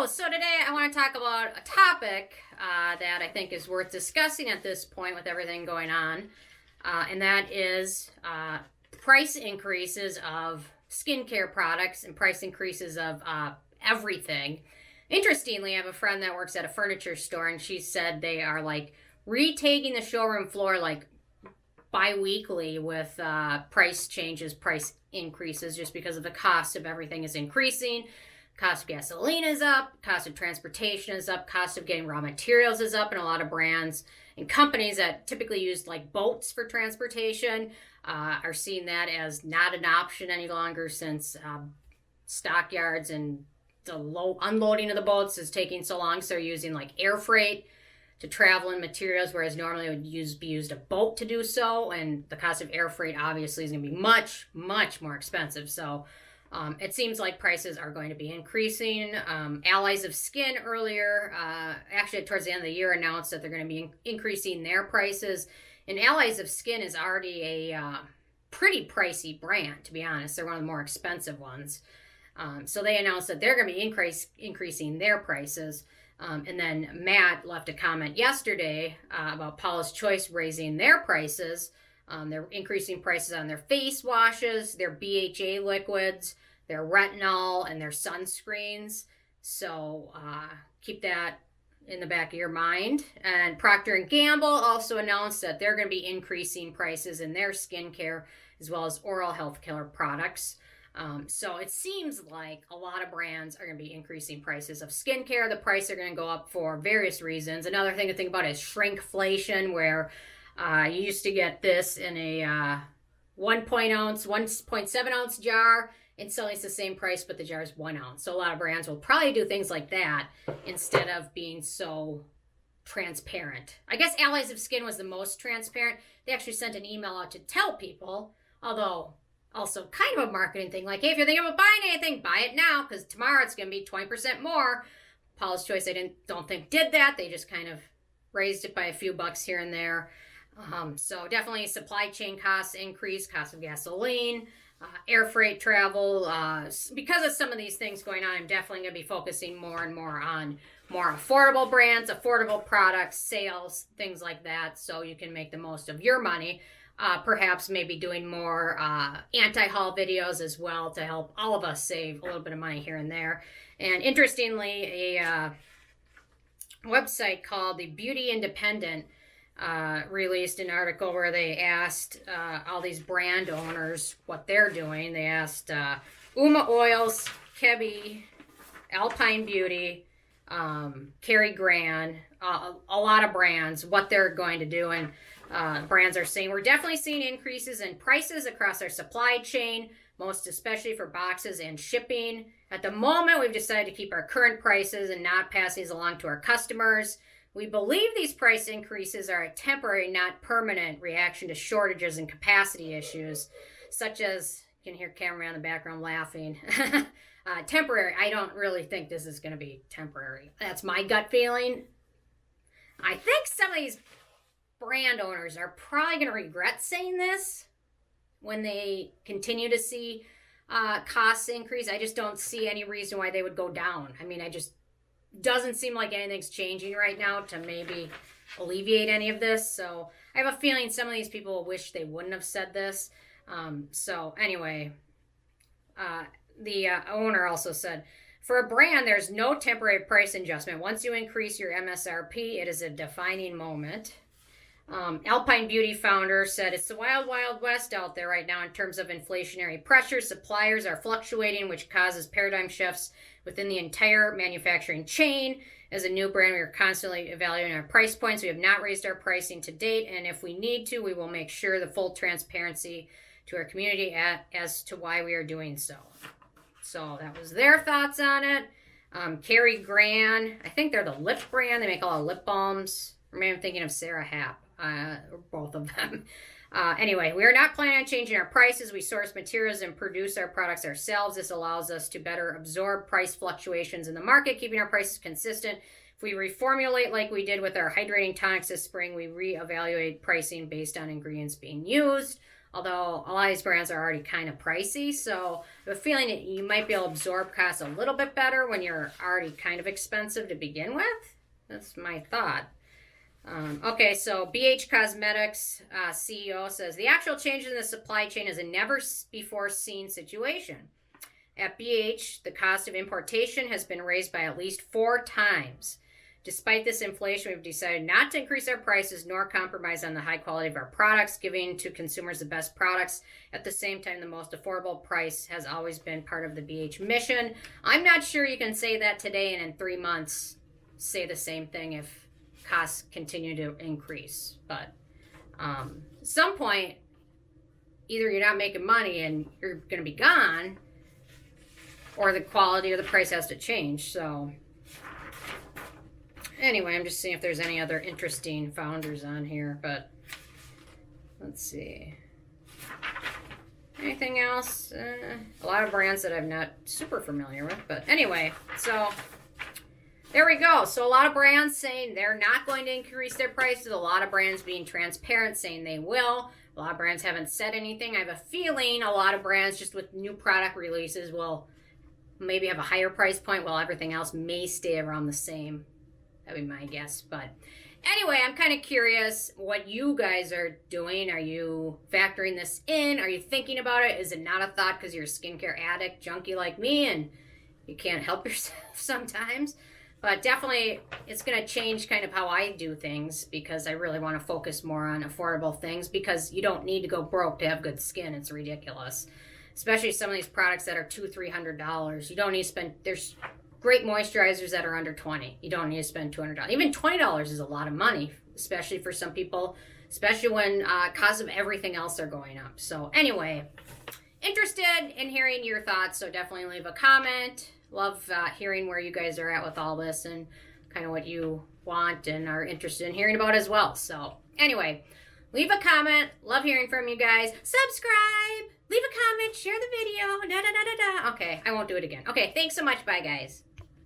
So today I want to talk about a topic that I think is worth discussing at this point with everything going on, and that is price increases of skincare products and price increases of everything. Interestingly, I have a friend that works at a furniture store, and she said they are like retaking the showroom floor like bi-weekly with price changes, price increases, just because of the cost of everything is increasing. Cost of gasoline is up, cost of transportation is up, cost of getting raw materials is up, and a lot of brands and companies that typically use like boats for transportation are seeing that as not an option any longer, since stockyards and the low unloading of the boats is taking so long. So they're using like air freight to travel in materials, whereas normally it would be used a boat to do so, and the cost of air freight obviously is going to be much more expensive. So it seems like prices are going to be increasing. Allies of Skin earlier, actually towards the end of the year, announced that they're going to be increasing their prices. And Allies of Skin is already a pretty pricey brand, to be honest. They're one of the more expensive ones. So they announced that they're going to be increasing their prices. And then Matt left a comment yesterday about Paula's Choice raising their prices. They're increasing prices on their face washes, their BHA liquids, their retinol, and their sunscreens. So keep that in the back of your mind. And Procter & Gamble also announced that they're going to be increasing prices in their skincare as well as oral health care products. So it seems like a lot of brands are going to be increasing prices of skincare. The price are going to go up for various reasons. Another thing to think about is shrinkflation, where you used to get this in a 1.7 ounce jar, and suddenly it's the same price, but the jar is 1 ounce. So a lot of brands will probably do things like that instead of being so transparent. I guess Allies of Skin was the most transparent. They actually sent an email out to tell people, although also kind of a marketing thing, like, hey, if you're thinking about buying anything, buy it now, because tomorrow it's going to be 20% more. Paula's Choice, I don't think did that. They just kind of raised it by a few bucks here and there. So definitely supply chain costs increase, cost of gasoline, air freight travel. Because of some of these things going on, I'm definitely going to be focusing more and more on more affordable brands, affordable products, sales, things like that, so you can make the most of your money. Perhaps maybe doing more anti-haul videos as well to help all of us save a little bit of money here and there. And interestingly, a website called the Beauty Independent released an article where they asked all these brand owners what they're doing. They asked Uma Oils, Kebi, Alpine Beauty, Cary Grant, a lot of brands, what they're going to do. And brands are saying we're definitely seeing increases in prices across our supply chain, most especially for boxes and shipping. At the moment, we've decided to keep our current prices and not pass these along to our customers. We believe these price increases are a temporary, not permanent reaction to shortages and capacity issues, such as, you can hear camera in the background laughing. Temporary. I don't really think this is going to be temporary. That's my gut feeling. I think some of these brand owners are probably going to regret saying this when they continue to see costs increase. I just don't see any reason why they would go down. I mean, doesn't seem like anything's changing right now to maybe alleviate any of this. So I have a feeling some of these people will wish they wouldn't have said this. So anyway, the owner also said, for a brand, there's no temporary price adjustment. Once you increase your MSRP, it is a defining moment. Alpine Beauty founder said, it's the wild, wild west out there right now in terms of inflationary pressure. Suppliers are fluctuating, which causes paradigm shifts within the entire manufacturing chain. As a new brand, we are constantly evaluating our price points. We have not raised our pricing to date, and if we need to, we will make sure the full transparency to our community as to why we are doing so. So that was their thoughts on it. Cary Grant, I think they're the lip brand. They make a lot of lip balms. Or maybe I'm thinking of Sarah Happ, or both of them. Anyway, we are not planning on changing our prices. We source materials and produce our products ourselves. This allows us to better absorb price fluctuations in the market, keeping our prices consistent. If we reformulate like we did with our hydrating tonics this spring, we reevaluate pricing based on ingredients being used. Although a lot of these brands are already kind of pricey, so I have a feeling that you might be able to absorb costs a little bit better when you're already kind of expensive to begin with. That's my thought. Okay, so BH Cosmetics CEO says the actual changes in the supply chain is a never before seen situation. At BH, the cost of importation has been raised by at least 4 times. Despite this inflation, we've decided not to increase our prices nor compromise on the high quality of our products, giving to consumers the best products. At the same time, the most affordable price has always been part of the BH mission. I'm not sure you can say that today and in 3 months say the same thing if costs continue to increase. But at some point, either you're not making money and you're going to be gone, or the quality or the price has to change. So anyway, I'm just seeing if there's any other interesting founders on here, but let's see. Anything else? A lot of brands that I'm not super familiar with, but anyway, so there we go. So a lot of brands saying they're not going to increase their prices. A lot of brands being transparent saying they will. A lot of brands haven't said anything. I have a feeling a lot of brands just with new product releases will maybe have a higher price point while everything else may stay around the same. That would be my guess. But anyway, I'm kind of curious what you guys are doing. Are you factoring this in? Are you thinking about it? Is it not a thought because you're a skincare addict, junkie like me, and you can't help yourself sometimes? But definitely, it's going to change kind of how I do things because I really want to focus more on affordable things because you don't need to go broke to have good skin. It's ridiculous. Especially some of these products that are $200-$300. You don't need to spend, there's great moisturizers that are under $20. You don't need to spend $200. Even $20 is a lot of money, especially for some people, especially when costs of everything else are going up. So anyway, interested in hearing your thoughts, so definitely leave a comment. Love hearing where you guys are at with all this and kind of what you want and are interested in hearing about as well. So anyway, leave a comment. Love hearing from you guys. Subscribe. Leave a comment. Share the video. Okay, I won't do it again. Okay, thanks so much. Bye, guys.